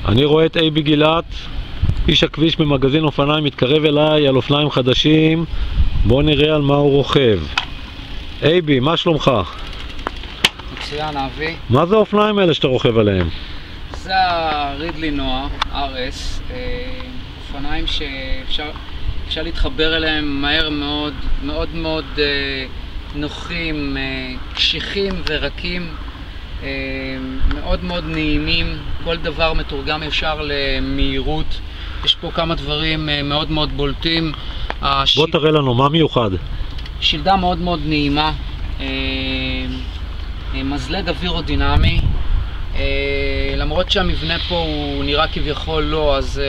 אני רואה את אייבי גילת, איש הכביש במגזין אופניים, מתקרב אליי על אופניים חדשים. בוא נראה על מה הוא רוכב. אייבי, מה שלומך? מצוין, אבי. מה זה האופניים האלה שאתה רוכב עליהם? זה הרידלי נועה RS, אופניים שאפשר להתחבר אליהם מהר מאוד, מאוד מאוד נוחים, קשיחים ורקים, מאוד מאוד נעימים, כל דבר מתורגם ישר למהירות. יש פה כמה דברים מאוד מאוד בולטים. בוא תראה לנו, מה מיוחד? שלדה מאוד מאוד נעימה, מזלג אווירודינמי, למרות שהמבנה פה הוא נראה כביכול לא, אז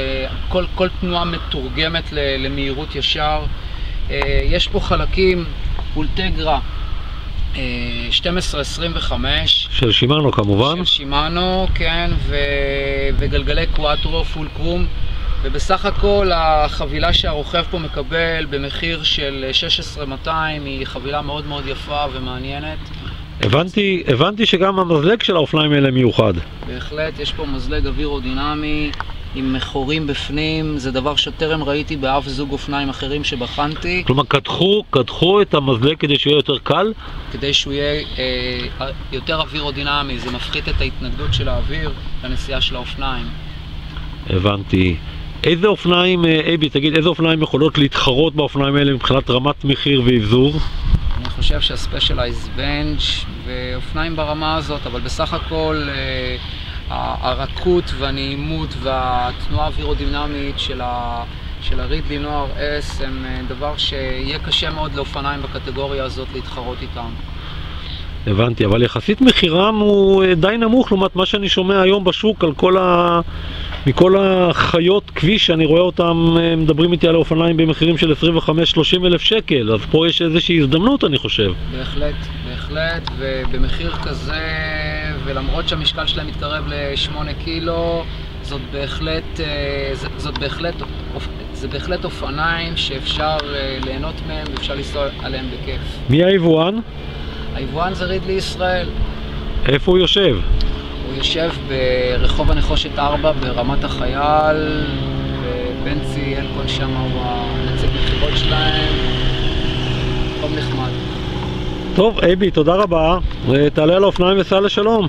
כל תנועה מתורגמת למהירות ישר. יש פה חלקים אולטגרה 1225 של שימאנו כמובן, של שימאנו, כן, וגלגלי קואטרו פול קרום, ובסך הכל החבילה שהרוכב פה מקבל במחיר של 16,200 היא חבילה מאוד מאוד יפה ומעניינת. הבנתי שגם המזלג של האופניים האלה מיוחד. בהחלט, יש פה מזלג אווירודינמי עם מחורים בפנים, זה דבר שטרם ראיתי באף זוג אופניים אחרים שבחנתי. כלומר, קדחו את המזלג כדי שהוא יהיה יותר קל? כדי שהוא יהיה יותר אווירודינמי, זה מפחית את ההתנגדות של האוויר לנסיעה של האופניים. הבנתי. איזה אופניים, אייבי, תגיד, איזה אופניים יכולות להתחרות באופניים האלה מבחינת רמת מחיר ואבזור? אני חושב שהספיישלייז בנץ' ואופניים ברמה הזאת, אבל בסך הכל הרכות והנעימות והתנועה האווירודינמית של הרידלי נועה RS הם דבר שיהיה קשה מאוד לאופניים בקטגוריה הזאת להתחרות איתם. הבנתי, אבל יחסית מחירם הוא די נמוך לעומת מה שאני שומע היום בשוק על מכל החיות כביש שאני רואה אותם מדברים איתי על האופניים במחירים של 25-30 אלף שקל, אז פה יש איזושהי הזדמנות אני חושב. בהחלט, בהחלט, ובמחיר כזה, ולמרות שהמשקל שלהם מתקרב ל8 קילו, זה בהחלט אופניים שאפשר ליהנות מהם ואפשר לנסוע עליהם בכיף. מי היבואן? היבואן זה רידלי ישראל. איפה הוא יושב? הוא יושב ברחוב הנחושת 4 ברמת החייל, ובנצי אלקון שם הוא הנציג מכירות שלהם. מקום נחמד. טוב, אייבי, תודה רבה. תעלה על האופניים וסע לשלום.